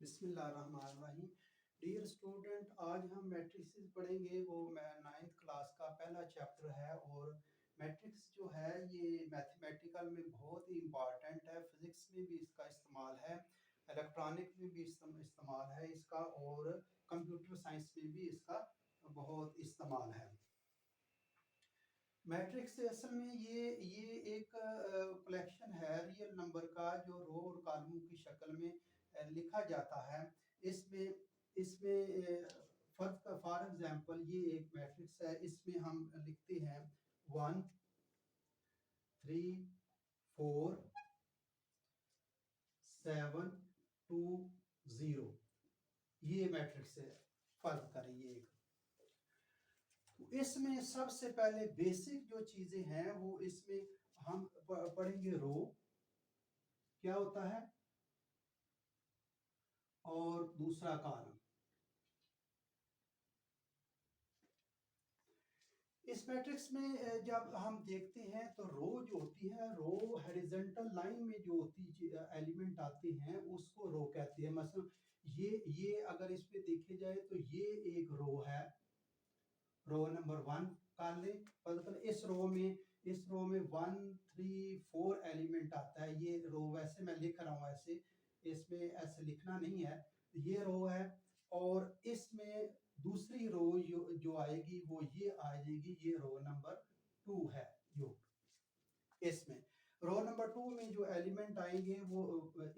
बिस्मिल्लाहिर्रहमानिर्रहीम। Dear student, आज हम मैट्रिसेस पढ़ेंगे। वो नाइन्थ क्लास का पहला चैप्टर है और मैट्रिक्स जो है ये मैथमेटिकल में बहुत ही इम्पॉर्टेंट है। फिज़िक्स में भी इसका इस्तेमाल है, इलेक्ट्रॉनिक में भी इस्तेमाल है इसका, और कंप्यूटर साइंस में भी इसका बहुत इस्तेमाल है। मैट्रिक्स असल में ये एक कलेक्शन है रियल नंबर का, जो रो और कॉलमों की शक्ल में लिखा जाता है। इसमें इसमें फॉर एग्जांपल ये एक मैट्रिक्स है। इसमें हम लिखते हैं 1 3 4 7 2 0। ये मैट्रिक्स है। फर्क करें ये एक, तो इसमें सबसे पहले बेसिक जो चीजें हैं वो इसमें हम पढ़ेंगे। रो क्या होता है और दूसरा कॉलम। इस मैट्रिक्स में जब हम देखते हैं तो रो जो होती है, रो हॉरिजॉन्टल लाइन में जो होती एलिमेंट आते हैं उसको रो कहते हैं। मतलब ये अगर इस पे देखे जाए तो ये एक रो है, रो नंबर 1 का ले। मतलब इस रो में 1 3 4 एलिमेंट आता है। ये रो वैसे मैं लिख रहा हूँ ऐसे, इसमें ऐसे लिखना नहीं है। ये रो है और इसमें दूसरी रो जो आएगी वो ये आ जाएगी, ये रो नंबर 2 है। जो इसमें रो नंबर 2 में जो एलिमेंट आएंगे वो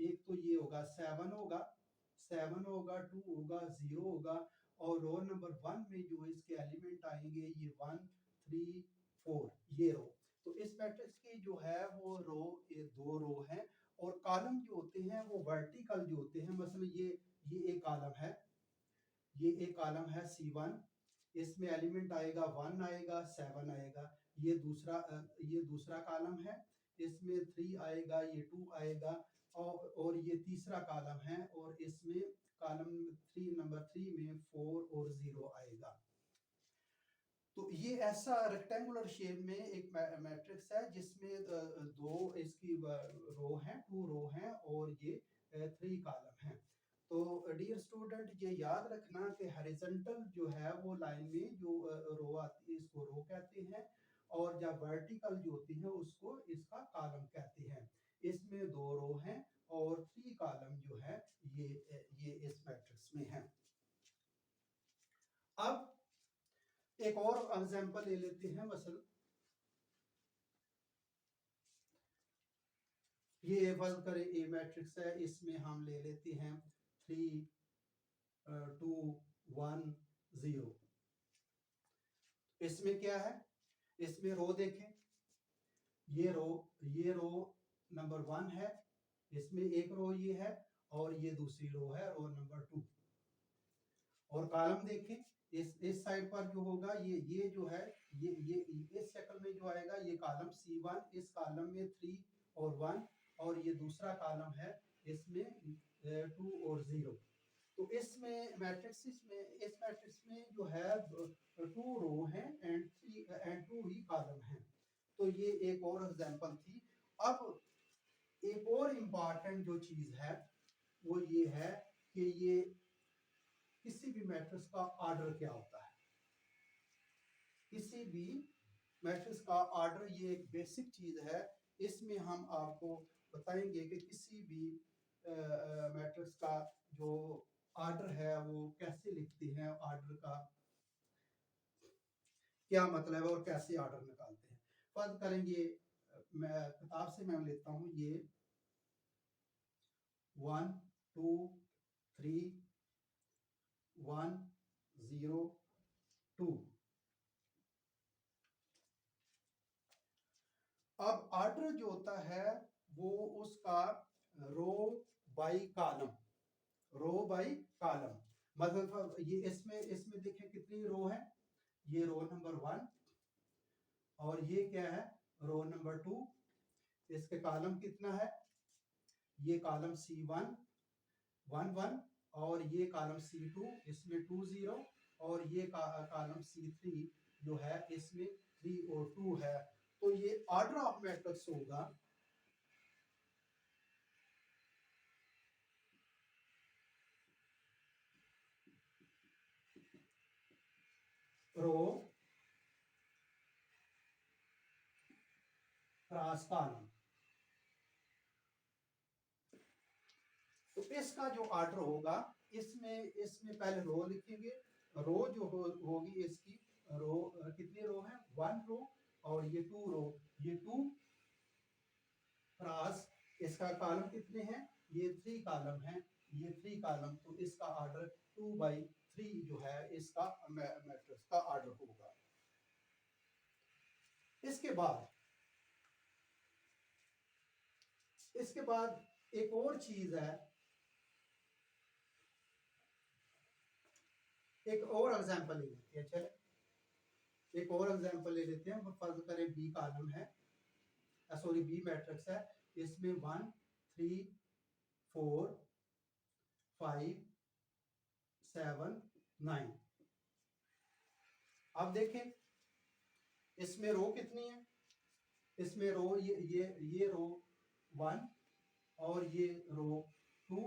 एक तो ये होगा 7 होगा, 2 होगा, 0 होगा। और रो नंबर 1 में जो इसके एलिमेंट आएंगे ये 1 3 4, ये रो। तो इस मैट्रिक्स की जो है वो रो, ये दो रो हैं। और कॉलम जो होते हैं वो वर्टिकल जो होते हैं। मतलब ये एक कॉलम है, ये एक कॉलम है C1। इसमें एलिमेंट आएगा 1 आएगा, 7 आएगा। ये दूसरा कॉलम है, इसमें 3 आएगा, ये 2 आएगा। और ये तीसरा कॉलम है और इसमें कॉलम नंबर 3 में 4 और 0 आएगा। तो ये ऐसा रेक्टेंगुलर शेप में एक मैट्रिक्स है जिसमें दो इसकी रो हैं, 2 रो हैं और ये 3 कॉलम हैं। तो डियर स्टूडेंट, ये याद रखना कि हॉरिजॉन्टल जो है वो लाइन में जो रो आती है इसको रो कहते हैं, और जब वर्टिकल जो होती है उसको इसका कॉलम कहते हैं। इसमें 2 रो हैं और 3 कॉलम जो है ये इस मैट्रिक्स में है। अब एक और एग्जांपल ले लेते हैं। मसल ये फर्ज करें ए मैट्रिक्स है, इसमें हम ले लेते हैं 3 2 1 0। इसमें क्या है, इसमें रो देखें, ये रो नंबर 1 है, इसमें एक रो ये है और ये दूसरी रो है, रो नंबर 2। और कॉलम देखें, इस साइड पर जो होगा ये जो है ये इस शक्ल में जो आएगा ये कॉलम C1। इस कॉलम में 3 और 1, और ये दूसरा कॉलम है इसमें 2 और 0। तो इस मैट्रिक्स में जो है 2 रो हैं एंड 2 ही कॉलम हैं। तो ये एक और एग्जांपल थी। अब एक और इम्पॉर्टेंट जो चीज है वो ये है कि ये किसी भी मैट्रिक्स का ऑर्डर क्या होता है। किसी भी मैट्रिक्स का ऑर्डर ये एक बेसिक चीज है। इसमें हम आपको बताएंगे कि किसी भी मैट्रिक्स का जो ऑर्डर है वो कैसे लिखते हैं, ऑर्डर का क्या मतलब है और कैसे ऑर्डर निकालते हैं। फर्ज करेंगे, मैं किताब से मैं लेता हूं ये 1 2 3 1 0 2। अब ऑर्डर जो होता है वो उसका रो बाय कॉलम, मतलब ये इसमें देखें कितनी रो है। ये रो नंबर 1 और ये क्या है, रो नंबर 2। इसके कॉलम कितना है, ये कॉलम C1 1 1 और ये कॉलम C2 इसमें 2 0 और ये कॉलम C3 जो है इसमें 3 और 2 है। तो ये ऑर्डर ऑफ मैट्रिक्स होगा। Row cross column. तो इसका जो ऑर्डर होगा, इसमें इसमें पहले रो लिखेंगे। रो जो होगी इसकी, रो कितनी रो है, 1 रो, और ये 2 रो, ये 2 क्रॉस इसका कॉलम कितने हैं, ये 3 कॉलम है, ये 3 कॉलम। तो इसका ऑर्डर 2/3 जो है इसका मैट्रिक्स का ऑर्डर होगा। इसके बाद एक और चीज है, एक और एग्जांपल ले लेते हैं। चले एक और एग्जांपल ले लेते हैं। फर्ज करें बी कॉलम है, सॉरी बी मैट्रिक्स है, इसमें 1 3 4 5 7 9। अब देखें इसमें रो कितनी है, इसमें रो ये रो 1 और ये रो 2।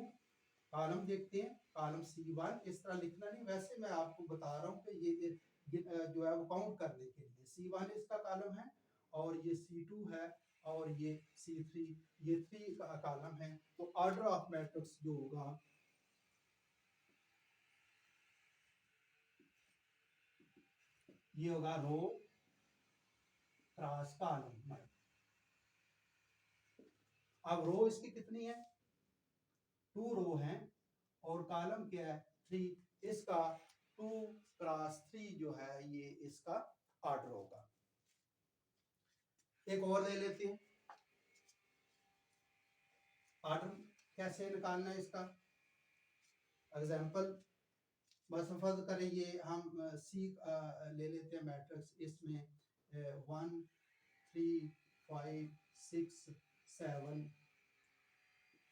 कॉलम देखते हैं, कॉलम C1 इस तरह लिखना नहीं, वैसे मैं आपको बता रहा हूँ कि ये जो है वो काउंट करने के लिए C1 इसका कॉलम है, और ये C2 है, और ये C3, ये 3 का कॉलम है। तो ऑर्डर ऑफ मैट्रिक्स जो होगा, ये होगा रो क्रॉस कॉलम। अब रो इसकी कितनी है, 2 रो हैं, और कॉलम क्या है, 3। इसका 2 क्रॉस 3 जो है ये इसका ऑर्डर होगा। एक और ले लेते हैं, ऑर्डर कैसे निकालना है इसका एग्जांपल। बस फर्ज करें ये हम सी ले लेते हैं मैट्रिक्स, इसमें 1 3 5 6 7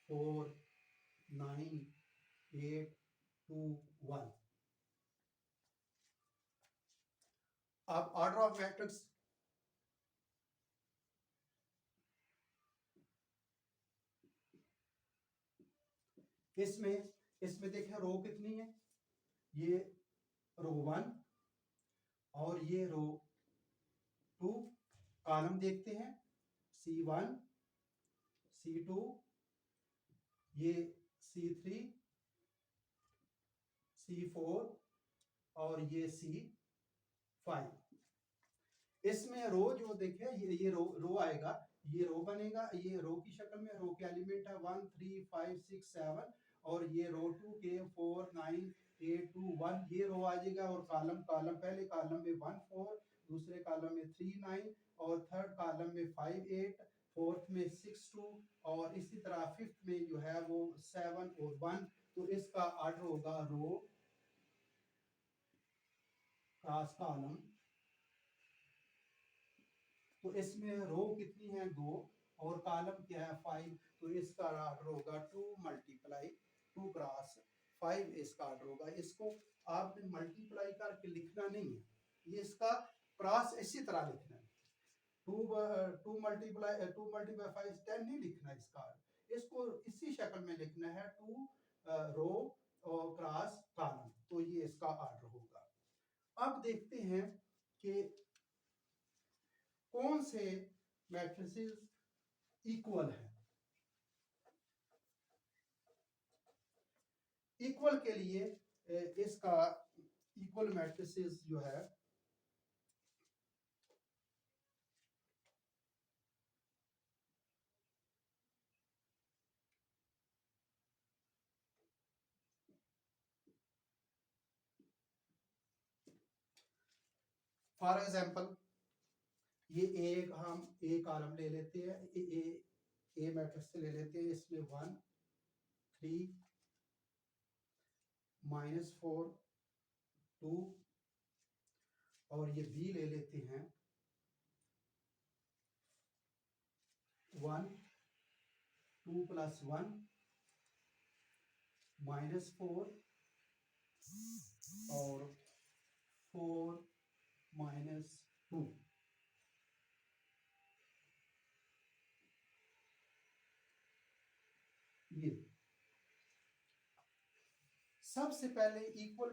4 9 8 2 1। अब ऑर्डर ऑफ मैट्रिक्स, इसमें देखें रो कितनी है, ये रो 1 और ये रो 2। कॉलम देखते हैं, C1 C2, ये C3 C4 और ये C5। इसमें रो जो देखे ये रो आएगा, ये रो बनेगा, ये रो की शक्ल में, रो के एलिमेंट है 1 3 5 6 7, और ये रो 2 के 4 9 8 2 1, ये रो आ जाएगा। और कॉलम पहले कॉलम में 1 4, दूसरे कॉलम में 3 9, और थर्ड कॉलम में 5 8, फोर्थ में 6 2, और इसी तरह फिफ्थ में जो है वो 7 और 1। तो इसका ऑर्डर होगा रो क्रॉस कॉलम। तो इसमें रो कितनी है, 2, और कॉलम क्या है, 5। तो इसका ऑर्डर होगा 2 मल्टीप्लाई 2 क्रॉस 5, इसका ऑर्डर होगा। इसको आपने मल्टीप्लाई करके लिखना नहीं है, ये इसका क्रॉस इसी तरह लिखना है। 2 मल्टीप्लाई 5 10 नहीं लिखना इसका, इसको इसी शक्ल में लिखना है, 2 रो और क्रॉस कॉलम। तो ये इसका ऑर्डर होगा। अब देखते हैं कि कौन से मैट्रिसेस इक्वल है। इक्वल के लिए इसका इक्वल मैट्रिसेस जो है, फॉर एग्जांपल ये हम ए कॉलम ले लेते हैं, ए मैट्रिक्स से ले लेते हैं। इसमें 1 3 -4 2, और ये बी ले लेते हैं 1 2 + 1 -4 और 4 -2। ये सबसे पहले इक्वल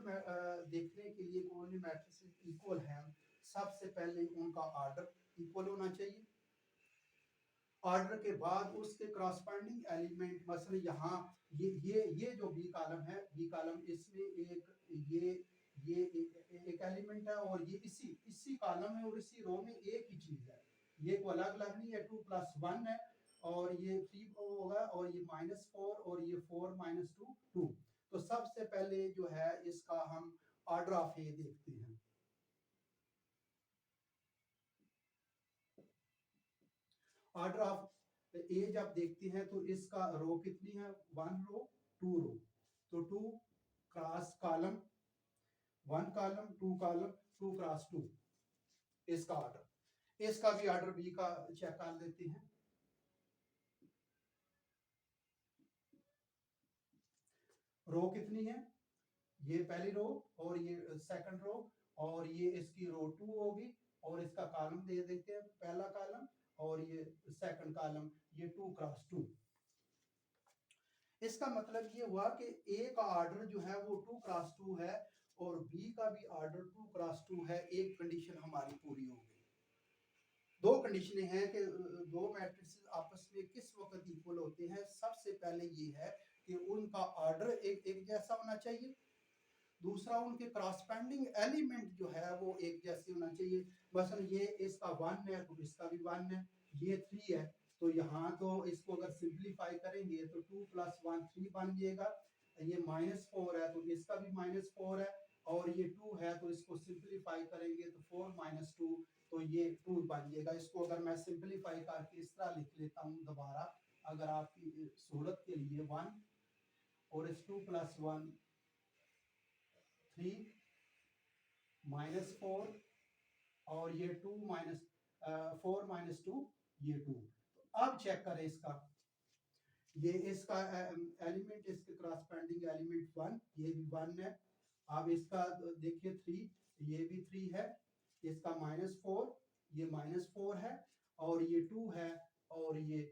देखने के लिए कौन सी मैट्रिसेस इक्वल हैं, सबसे पहले उनका ऑर्डर इक्वल होना चाहिए। ऑर्डर के बाद उसके क्रॉसपेंडिंग एलिमेंट, मसलन यहाँ ये जो बी कॉलम है, बी कॉलम इसमें ये एक एलिमेंट है और ये इसी कॉलम में और इसी रो में एक ही चीज है, ये को अलग अलग नहीं है। 2+1 है और ये 3 होगा और ये -4 और ये 4 -2 2। तो सबसे पहले जो है इसका हम ऑर्डर ऑफ ए देखते हैं। ऑर्डर ऑफ ए जब देखते हैं तो इसका रो कितनी है, 1 रो 2 रो, तो 2 cross column 1 column 2 column 2 cross 2 इसका ऑर्डर। इसका भी ऑर्डर बी का चेक कर लेते हैं। रो कितनी है, ये पहली रो और ये सेकंड रो और ये इसकी रो 2 होगी और इसका कॉलम दे देते हैं, पहला कॉलम और ये सेकंड कॉलम, ये 2 क्रॉस 2। इसका मतलब ये हुआ कि ए का ऑर्डर जो है वो 2 क्रॉस 2 है और बी का भी ऑर्डर 2 क्रॉस 2 है। एक कंडीशन हमारी पूरी हो गई। दो कंडीशनें हैं कि दो मैट्रिसेस आपस में किस वक्त इक्वल होते हैं। सबसे पहले ये है कि उनका ऑर्डर एक जैसा होना चाहिए, दूसरा उनके क्रॉसपेंडिंग एलिमेंट जो है वो एक जैसे होना चाहिए। मसलन ये इसका 1 है तो इसका भी 1 है, ये 3 है तो यहाँ तो इसको अगर सिंप्लीफाई करेंगे तो 2 + 1 3 बन जाएगा। ये -4 है तो इसका भी -4 है और ये 2 है तो इसको सिंप्लीफाई करेंगे तो 4 - 2 तो ये 2 बन जाएगा। इसको अगर मैं सिंप्लीफाई करके इस तरह लिख लेता हूँ दोबारा, अगर आपकी सूरत के लिए 1 और इस 2 + 1 3 -4 और ये 2 4 -2 ये 2। तो अब चेक करें इसका, ये इसका एलिमेंट, इसके क्रॉसपेंडिंग एलिमेंट 1, ये भी 1 है। अब इसका देखिए 3, ये भी 3 है, इसका -4, ये -4 है और ये 2 है और ये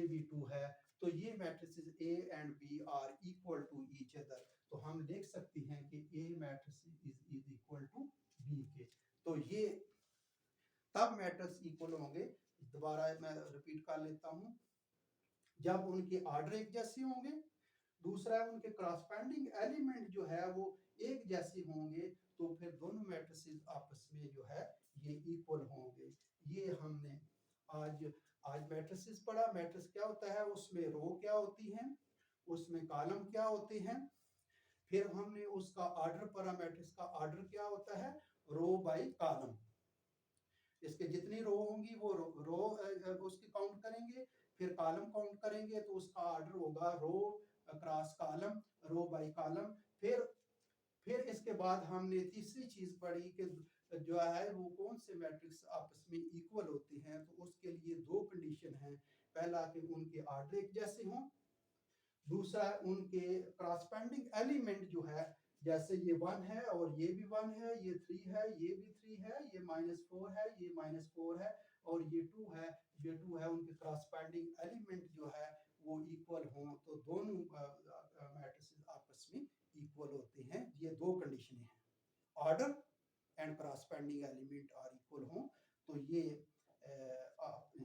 भी 2 है। तो ये matrices A and B are equal to each other. तो हम देख सकते हैं कि A matrix is equal to B के। तो ये तब मैट्रिक्स इक्वल होंगे, दोबारा मैं रिपीट कर लेता हूं, जब उनके ऑर्डर एक जैसे होंगे, दूसरा उनके क्रॉसपेंडिंग एलिमेंट जो है वो एक जैसे होंगे, तो फिर दोनों मैट्रिसेस आपस में जो है ये इक्वल होंगे। ये हमने आज मैट्रिसेस पढ़ा। मैट्रिक्स क्या होता है, उसमें रो क्या होती हैं, उसमें कॉलम क्या होते हैं, फिर हमने उसका ऑर्डर पढ़ा, मैट्रिक्स का ऑर्डर क्या होता है, रो बाय कॉलम। इसके जितनी रो होंगी वो रो उसकी काउंट करेंगे, फिर कॉलम काउंट करेंगे तो उसका ऑर्डर होगा row cross column, row by column. फिर इसके बाद हमने तीसरी चीज पढ़ी कि जो है वो कौन से मैट्रिक्स आपस में इक्वल होते हैं। तो उसके लिए दो कंडीशन हैं, पहला कि उनके ऑर्डर एक जैसे हों, दूसरा उनके क्रॉसपेंडिंग एलिमेंट जो है, जैसे ये 1 है और ये भी 1 है, ये 3 है, ये भी 3 है, ये -4 है, ये -4 है और ये 2 है, ये 2 है, उनके क्रॉसपेंडिंग एलिमेंट जो है वो इक्वल हों, तो दोनों मैट्रिसेस आपस में इक्वल होते हैं। ये दो कंडीशनें हैं, order and corresponding element are equal हों, तो ये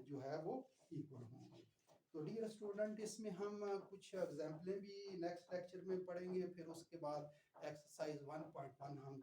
जो है वो इक्वल होंगे। तो डियर स्टूडेंट, इसमें हम कुछ एग्जाम्पलें भी नेक्स्ट लेक्चर में पढ़ेंगे, फिर उसके बाद एक्सरसाइज 1.1 हम